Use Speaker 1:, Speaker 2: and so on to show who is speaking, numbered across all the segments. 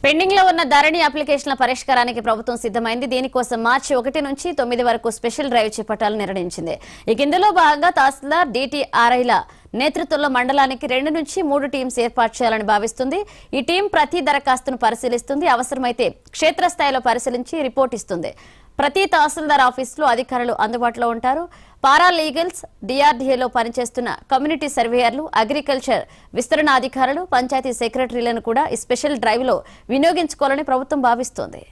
Speaker 1: Pending లో ఉన్న ధరణి అప్లికేషన్ల పరిష్కారానికి ప్రభుత్వం సిద్ధమైంది. దీనికోసం మార్చి 1 నుంచి 9 వరకు స్పెషల్ డ్రైవ్ చేపట్టాలని నిర్ణయించింది. ఇందులో భాగంగా తహసీల్దార్ DTRIల నేతృత్వంలో మండలానికి 2 నుంచి 3 టీమ్స్ ఏర్పాటు చేయాలని భావిస్తుంది. ఈ టీం ప్రతి దరఖాస్తును పరిశీలిస్తుంది. అవసరమైతే క్షేత్రస్థాయిలో పరిశీలించి రిపోర్ట్ ఇస్తుంది. ప్రతి తహసీల్దార్ ఆఫీసులో అధికారులు అందుబాటులో ఉంటారు. పారా లీగల్స్, DRDAలో పనిచేస్తున్న కమ్యూనిటీ సర్వేయర్లు, అగ్రికల్చర్ విస్తరణ అధికారులు, పంచాయతీ సెక్రటరీలను కూడా ఈ స్పెషల్ డ్రైవ్లో వినియోగించుకోవాలని ప్రభుత్వం భావిస్తోంది.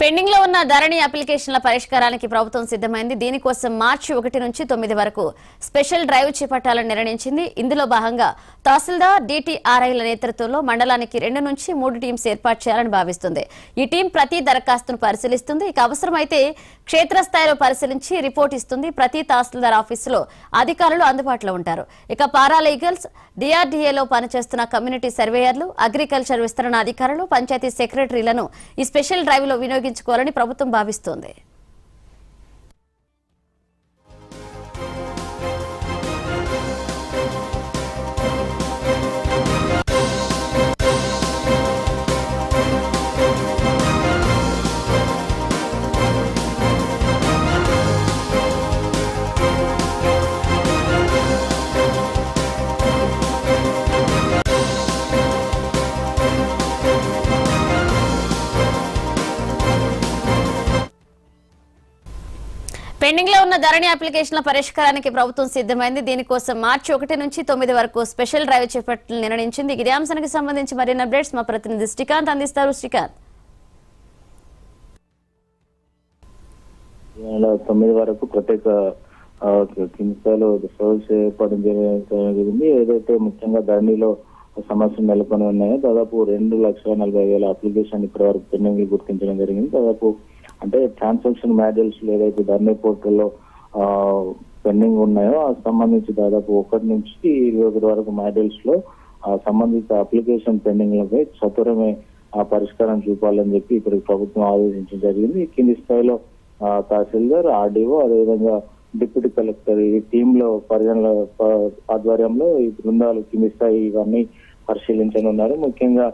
Speaker 1: పెండింగ్ లో ఉన్న ధరణి అప్లికేషన్ల పరిష్కారానికి ప్రభుత్వం సిద్ధమైంది. దీనికోసం మార్చి 1 నుంచి 9 వరకు స్పెషల్ డ్రైవ్ చేపట్టాలని నిర్ణయించింది. ఇందులో భాగంగా తహసీల్దార్ DTRIల నేతృత్వంలో మండలానికి 2 నుంచి 3 టీమ్స్ ఏర్పాటు చేయాలని భావిస్తుంది. ఈ టీం ప్రతి దరఖాస్తును పరిశీలిస్తుంది. అవసరమైతే క్షేత్రస్థాయిలో పరిశీలించి రిపోర్ట్ ఇస్తుంది. ప్రతి తహసీల్దార్ ఆఫీసులో అధికారులు అందుబాటులో ఉంటారు. పారా లీగల్స్, DRDAలో పనిచేస్తున్న కమ్యూనిటీ సర్వేయర్లు, అగ్రికల్చర్ విస్తరణ అధికారులు, పంచాయతీ సెక్రటరీలను ఈ స్పెషల్ డ్రైవ్ లో వినియోగించుకోవాలని ప్రభుత్వం భావిస్తోంది. పెండింగ్ లో ఉన్న ధరణి అప్లికేషన్ల పరిష్కారానికి ప్రభుత్వం సిద్ధమైంది. దీనికోసం మార్చి 1 నుంచి 9 వరకు స్పెషల్ డ్రైవ్ చేపట్టాలని నిర్ణయించింది. ఇదే అంశానికి సంబంధించి మరిన్ని అప్డేట్స్ మా ప్రతినిధి శ్రీకాంత్ అందిస్తారు. శ్రీకాంత్,
Speaker 2: 9 వరకు ప్రత్యేక కిందిస్థాయిలో ఏర్పాటు జరిగింది. ఏదైతే ముఖ్యంగా ధరణిలో సమస్యలు నెలకొని ఉన్నాయో దాదాపు 2,40,000 అప్లికేషన్ ఇప్పటి వరకు పెండింగ్ గుర్తించడం జరిగింది. దాదాపు అంటే ట్రాన్సాక్షన్ మాడ్యూల్స్ ఏదైతే ధరణి పోర్టల్లో పెండింగ్ ఉన్నాయో సంబంధించి దాదాపు 1 నుంచి 21 వరకు మాడ్యూల్స్ లో సంబంధిత అప్లికేషన్ పెండింగ్ లపై సత్వరమే పరిష్కారం చూపాలని చెప్పి ఇప్పుడు ప్రభుత్వం ఆదేశించడం జరిగింది. కింది స్థాయిలో తహసీల్దార్, RDO, అదేవిధంగా డిప్యూటీ కలెక్టర్ ఈ టీమ్ లో పరిగణల ఆధ్వర్యంలో ఈ బృందాలు కింది స్థాయి ఇవన్నీ పరిశీలించనున్నారు. ముఖ్యంగా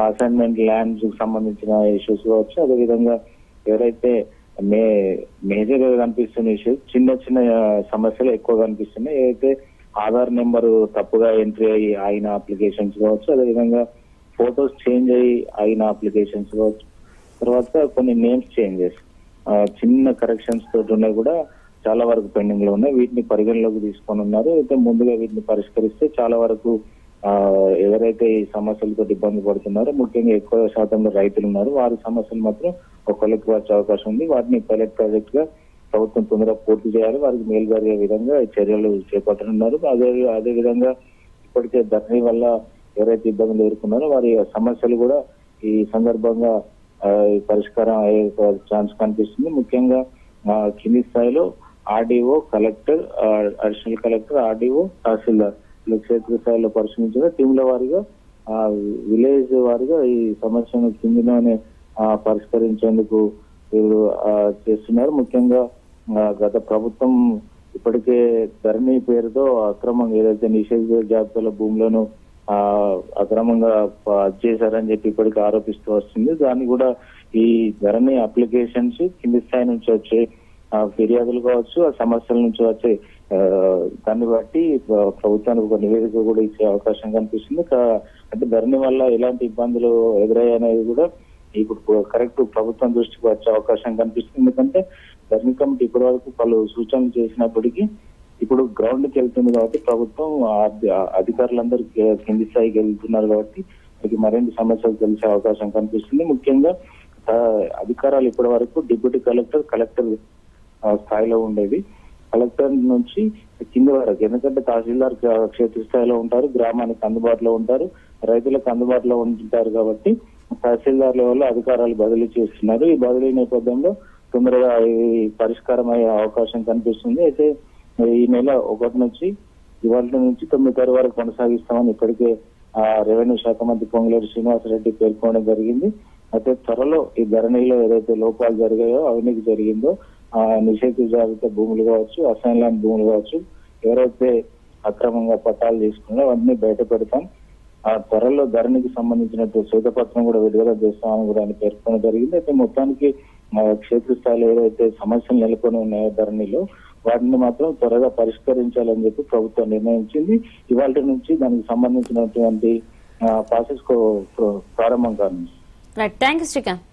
Speaker 2: అసైన్మెంట్ ల్యాండ్స్ కు సంబంధించిన ఇష్యూస్ కావచ్చు, అదేవిధంగా ఎవరైతే మేజర్ కనిపిస్తున్న ఇష్యూస్, చిన్న చిన్న సమస్యలు ఎక్కువ కనిపిస్తున్నాయి. ఏదైతే ఆధార్ నెంబరు తప్పుగా ఎంట్రీ అయ్యి అయిన అప్లికేషన్స్ కావచ్చు, అదేవిధంగా ఫొటోస్ చేంజ్ అయ్యి అయిన అప్లికేషన్స్ కావచ్చు, తర్వాత కొన్ని నేమ్స్ చేంజెస్, చిన్న కరెక్షన్స్ తోటి ఉన్నాయి కూడా చాలా వరకు పెండింగ్ లో ఉన్నాయి. వీటిని పరిగణలోకి తీసుకొని ఉన్నారు. అయితే ముందుగా వీటిని పరిష్కరిస్తే చాలా వరకు ఎవరైతే ఈ సమస్యలతో ఇబ్బంది పడుతున్నారో, ముఖ్యంగా ఎక్కువ శాతంలో రైతులు ఉన్నారు, వారి సమస్యలు మాత్రం ఒక కొలిక్కి వచ్చే అవకాశం ఉంది. వాటిని పైలట్ ప్రాజెక్ట్ గా ప్రభుత్వం తొందరగా పూర్తి చేయాలి, వారికి మేలు జరిగే విధంగా చర్యలు చేపట్టనున్నారు. అదే విధంగా ఇప్పటికే ధరణి వల్ల ఎవరైతే ఇబ్బందులు ఎదుర్కొన్నారో వారి సమస్యలు కూడా ఈ సందర్భంగా పరిష్కారం అయ్యే ఛాన్స్ కనిపిస్తుంది. ముఖ్యంగా కింది స్థాయిలో RDO, collector, additional collector, RDO, తహసీల్దార్ క్షేత్ర స్థాయిలో పరిశీలించిన టీంల వారిగా విలేజ్ వారిగా ఈ సమస్యను కిందిలోనే పరిష్కరించేందుకు వీరు చేస్తున్నారు. ముఖ్యంగా గత ప్రభుత్వం ఇప్పటికే ధరణి పేరుతో అక్రమంగా ఏదైతే నిషేధిత జాబితాల భూములను అక్రమంగా చేశారని చెప్పి ఇప్పటికీ ఆరోపిస్తూ వస్తుంది. దాన్ని కూడా ఈ ధరణి అప్లికేషన్స్ కింది స్థాయి నుంచి వచ్చే ఫిర్యాదులు కావచ్చు, ఆ సమస్యల నుంచి వచ్చే దాన్ని బట్టి ప్రభుత్వానికి ఒక నివేదిక కూడా ఇచ్చే అవకాశం కనిపిస్తుంది. అంటే ధరణి వల్ల ఎలాంటి ఇబ్బందులు ఎదురయ్యాయనేది కూడా ఇప్పుడు కరెక్ట్ ప్రభుత్వం దృష్టికి వచ్చే అవకాశం కనిపిస్తుంది. ఎందుకంటే ధరణి కమిటీ ఇప్పటి వరకు పలు సూచనలు చేసినప్పటికీ ఇప్పుడు ఇప్పుడు గ్రౌండ్ కి వెళ్తుంది కాబట్టి ప్రభుత్వం అధికారులందరూ కింది స్థాయికి వెళ్తున్నారు కాబట్టి మనకి మరిన్ని సమస్యలు తెలిసే అవకాశం కనిపిస్తుంది. ముఖ్యంగా అధికారాలు ఇప్పటి వరకు డిప్యూటీ కలెక్టర్ స్థాయిలో ఉండేది. కలెక్టర్ నుంచి కింద వరకు, ఎందుకంటే తహసీల్దార్ క్షేత్రస్థాయిలో ఉంటారు, గ్రామానికి అందుబాటులో ఉంటారు, రైతులకు అందుబాటులో ఉంటారు కాబట్టి తహసీల్దార్ లెవెల్లో అధికారాలు బదిలీ చేస్తున్నారు. ఈ బదిలీ నేపథ్యంలో తొందరగా పరిష్కారం అయ్యే అవకాశం కనిపిస్తుంది. అయితే ఈ నెల 1 నుంచి ఇవాళ నుంచి 9 వరకు కొనసాగిస్తామని ఇప్పటికే రెవెన్యూ శాఖ మంత్రి పొంగులేటి శ్రీనివాసరెడ్డి పేర్కొనడం జరిగింది. అయితే త్వరలో ఈ ధరణిలో ఏదైతే లోపాలు జరిగాయో, అవినీతి జరిగిందో, నిషేధిత జాబితా భూములు కావచ్చు, అసైన్ ల్యాండ్ భూములు కావచ్చు, ఎవరైతే అక్రమంగా పట్టాలు తీసుకున్నారో అవన్నీ బయట పెడతాం. ఆ త్వరలో ధరణికి సంబంధించినట్టు శ్వేతపత్రం కూడా విడుదల చేస్తామని కూడా ఆయన పేర్కొనడం జరిగింది. అయితే మొత్తానికి క్షేత్రస్థాయిలో ఏదైతే సమస్యలు నెలకొని ఉన్నాయో ధరణిలో, వాటిని మాత్రం త్వరగా పరిష్కరించాలని చెప్పి ప్రభుత్వం నిర్ణయించింది. ఇవాళ నుంచి దానికి సంబంధించినటువంటి ప్రాసెస్ ప్రారంభం కానుంది.
Speaker 1: Right, thank you Srikanth.